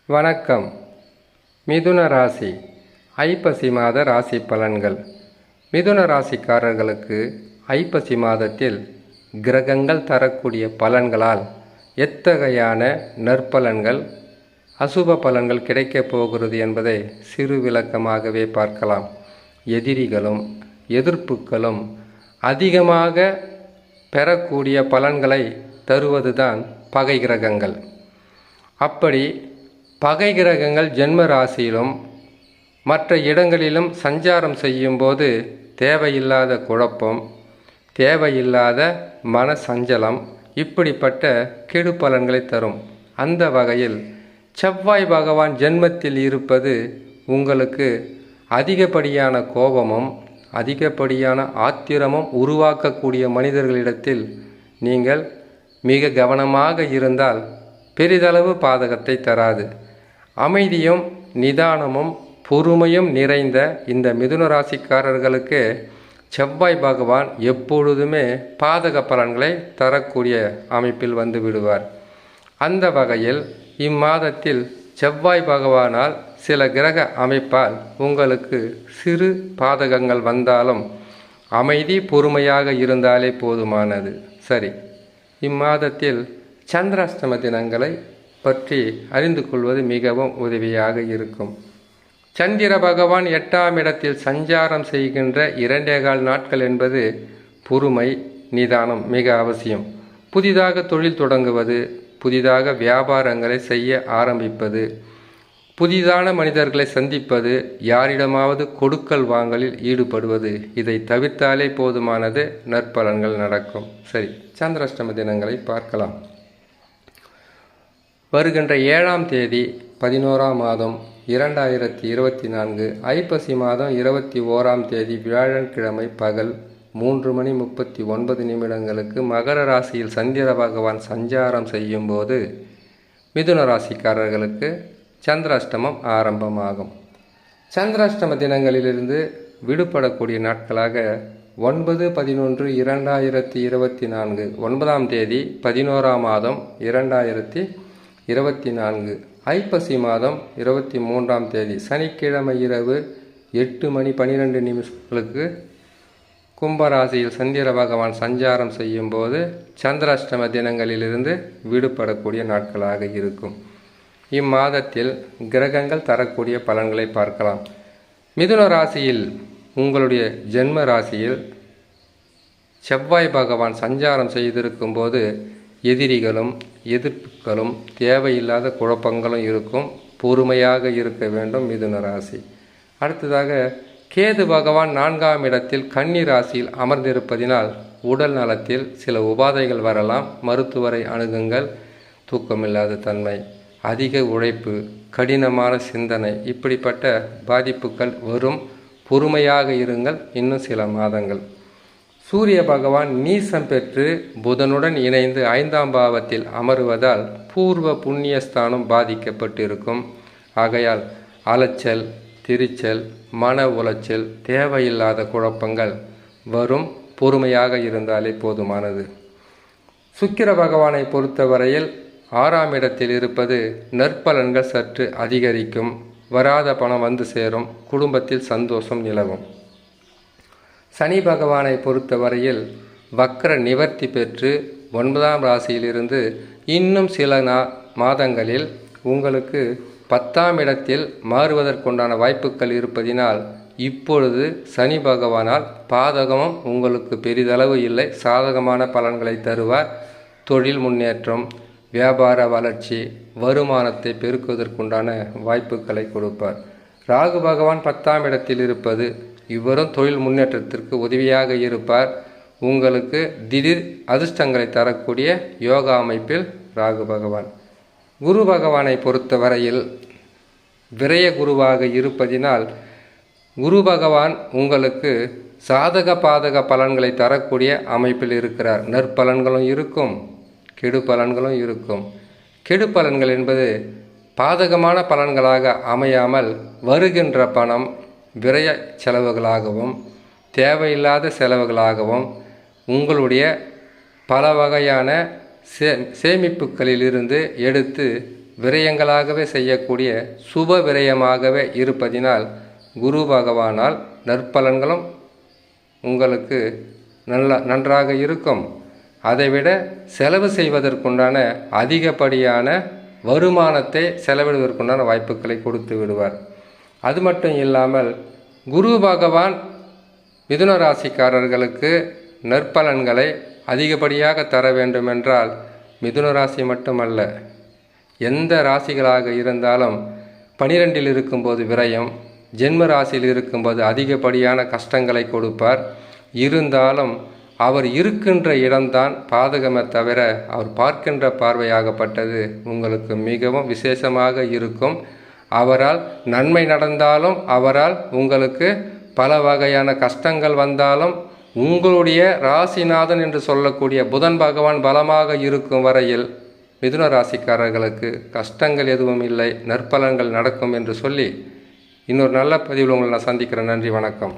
வணக்கம். மிதுன ராசி ஐப்பசி மாத ராசி பலன்கள். மிதுன ராசிக்காரர்களுக்கு ஐப்பசி மாதத்தில் கிரகங்கள் தரக்கூடிய பலன்களால் எத்தகையான நற்பலன்கள் அசுப பலன்கள் கிடைக்கப் போகிறது என்பதை சிறு விளக்கமாகவே பார்க்கலாம். எதிரிகளும் எதிர்ப்புகளும் அதிகமாக பெறக்கூடிய பலன்களை தருவதுதான் பகை கிரகங்கள். அப்படி பகை கிரகங்கள் ஜென்ம ராசியிலும் மற்ற இடங்களிலும் சஞ்சாரம் செய்யும்போது தேவையில்லாத குழப்பம், தேவையில்லாத மன சஞ்சலம், இப்படிப்பட்ட கெடு பலன்களை தரும். அந்த வகையில் செவ்வாய் பகவான் ஜென்மத்தில் இருப்பது உங்களுக்கு அதிகப்படியான கோபமும் அதிகப்படியான ஆத்திரமும் உருவாக்கக்கூடிய மனிதர்களிடத்தில் நீங்கள் மிக கவனமாக இருந்தால் பெரிதளவு பாதகத்தை தராது. அமைதியும் நிதானமும் பொறுமையும் நிறைந்த இந்த மிதுன ராசிக்காரர்களுக்கு செவ்வாய் பகவான் எப்பொழுதுமே பாதக பலன்களை தரக்கூடிய அமைப்பில் வந்து விடுவார். அந்த வகையில் இம்மாதத்தில் செவ்வாய் பகவானால் சில கிரக அமைப்பால் உங்களுக்கு சிறு பாதகங்கள் வந்தாலும் அமைதி பொறுமையாக இருந்தாலே போதுமானது. சரி, இம்மாதத்தில் சந்திராஷ்டம தினங்களை பற்றி அறிந்து கொள்வது மிகவும் உதவியாக இருக்கும். சந்திர பகவான் 8ஆம் இடத்தில் சஞ்சாரம் செய்கின்ற 2.25 நாட்கள் என்பது பொறுமை நிதானம் மிக அவசியம். புதிதாக தொழில் தொடங்குவது, புதிதாக வியாபாரங்களை செய்ய ஆரம்பிப்பது, புதிதான மனிதர்களை சந்திப்பது, யாரிடமாவது கொடுக்கல் வாங்கலில் ஈடுபடுவது, இதை தவிர்த்தாலே போதுமானது, நற்பலன்கள் நடக்கும். சரி, சந்திராஷ்டம தினங்களை பார்க்கலாம். வருகின்ற 7ஆம் தேதி 11ஆம் மாதம் 2024 ஐப்பசி மாதம் 21ஆம் தேதி வியாழக்கிழமை பகல் 3:39 மகர ராசியில் சந்திர பகவான் சஞ்சாரம் செய்யும் போது மிதுன ராசிக்காரர்களுக்கு சந்திராஷ்டமம் ஆரம்பமாகும். சந்திராஷ்டம தினங்களிலிருந்து விடுபடக்கூடிய நாட்களாக 9/11/2024 9ஆம் தேதி 11ஆம் மாதம் 2024 ஐப்பசி மாதம் 23ஆம் தேதி சனிக்கிழமை இரவு 8:12 கும்பராசியில் சந்திர பகவான் சஞ்சாரம் செய்யும் போது சந்திராஷ்டம தினங்களிலிருந்து விடுபடக்கூடிய நாட்களாக இருக்கும். இம்மாதத்தில் கிரகங்கள் தரக்கூடிய பலன்களை பார்க்கலாம். மிதுன ராசியில் உங்களுடைய ஜென்ம ராசியில் செவ்வாய் பகவான் சஞ்சாரம் செய்திருக்கும் போது எதிரிகளும் எதிர்ப்புகளும் தேவையில்லாத குழப்பங்களும் இருக்கும். பொறுமையாக இருக்க வேண்டும் மிதுன ராசி. அடுத்ததாக கேது பகவான் 4ஆம் இடத்தில் கன்னி ராசியில் அமர்ந்திருப்பதினால் உடல் நலத்தில் சில உபாதைகள் வரலாம். மருத்துவரை அணுகுங்கள். தூக்கமில்லாத தன்மை, அதிக உழைப்பு, கடினமான சிந்தனை, இப்படிப்பட்ட பாதிப்புகள் வரும். பொறுமையாக இருங்கள் இன்னும் சில மாதங்கள். சூரிய பகவான் நீசம் பெற்று புதனுடன் இணைந்து 5ஆம் பாவத்தில் அமருவதால் பூர்வ புண்ணியஸ்தானம் பாதிக்கப்பட்டிருக்கும். ஆகையால் அலைச்சல், திரிச்சல், மன உளைச்சல், தேவையில்லாத குழப்பங்கள் வரும். பொறுமையாக இருந்தாலே போதுமானது. சுக்கிர பகவானை பொறுத்தவரையில் 6ஆம் இடத்தில் இருப்பது நற்பலன்கள் சற்று அதிகரிக்கும். வராத பணம் வந்து சேரும். குடும்பத்தில் சந்தோஷம் நிலவும். சனி பகவானை பொறுத்தவரையில் வக்ர நிவர்த்தி பெற்று 9ஆம் ராசியிலிருந்து இன்னும் சில மாதங்களில் உங்களுக்கு 10ஆம் இடத்தில் மாறுவதற்குண்டான வாய்ப்புகள் இருப்பதினால் இப்பொழுது சனி பகவானால் பாதகமும் உங்களுக்கு பெரிதளவு இல்லை. சாதகமான பலன்களை தருவார். தொழில் முன்னேற்றம், வியாபார வளர்ச்சி, வருமானத்தை பெருக்குவதற்குண்டான வாய்ப்புகளை கொடுப்பார். ராகு பகவான் 10ஆம் இடத்தில் இருப்பது இவரும் தொழில் முன்னேற்றத்திற்கு உதவியாக இருப்பார். உங்களுக்கு திடீர் அதிர்ஷ்டங்களை தரக்கூடிய யோகா அமைப்பில் ராகு பகவான். குரு பகவானை பொறுத்தவரையில் விரய குருவாக இருப்பதினால் குரு பகவான் உங்களுக்கு சாதக பாதக பலன்களை தரக்கூடிய அமைப்பில் இருக்கிறார். நற்பலன்களும் இருக்கும், கெடு பலன்களும் இருக்கும். கெடு பலன்கள் என்பது பாதகமான பலன்களாக அமையாமல் வருகின்ற பணம் விரய செலவுகளாகவும் தேவையில்லாத செலவுகளாகவும் உங்களுடைய பல வகையான சேமிப்புகளிலிருந்து எடுத்து விரயங்களாகவே செய்யக்கூடிய சுப விரயமாகவே இருப்பதினால் குரு பகவானால் நற்பலன்களும் உங்களுக்கு நன்றாக இருக்கும். அதைவிட செலவு செய்வதற்குண்டான அதிகப்படியான வருமானத்தை செலவிடுவதற்குண்டான வாய்ப்புகளை கொடுத்து விடுவார். அது மட்டும் இல்லாமல் குரு பகவான் மிதுன ராசிக்காரர்களுக்கு நற்பலன்களை அதிகப்படியாக தர வேண்டுமென்றால் மிதுன ராசி மட்டுமல்ல, எந்த ராசிகளாக இருந்தாலும் 12இல் இருக்கும்போது விரயம், ஜென்ம ராசியில் இருக்கும்போது அதிகப்படியான கஷ்டங்களை கொடுப்பார். இருந்தாலும் அவர் இருக்கின்ற இடம்தான் பாதகமே தவிர அவர் பார்க்கின்ற பார்வையாகப்பட்டது உங்களுக்கு மிகவும் விசேஷமாக இருக்கும். அவரால் நன்மை நடந்தாலும் அவரால் உங்களுக்கு பல வகையான கஷ்டங்கள் வந்தாலும் உங்களுடைய ராசிநாதன் என்று சொல்லக்கூடிய புதன் பகவான் பலமாக இருக்கும் வரையில் மிதுன ராசிக்காரர்களுக்கு கஷ்டங்கள் எதுவும் இல்லை, நற்பலன்கள் நடக்கும் என்று சொல்லி இன்னொரு நல்ல பதிவில் உங்களை நான் சந்திக்கிறேன். நன்றி, வணக்கம்.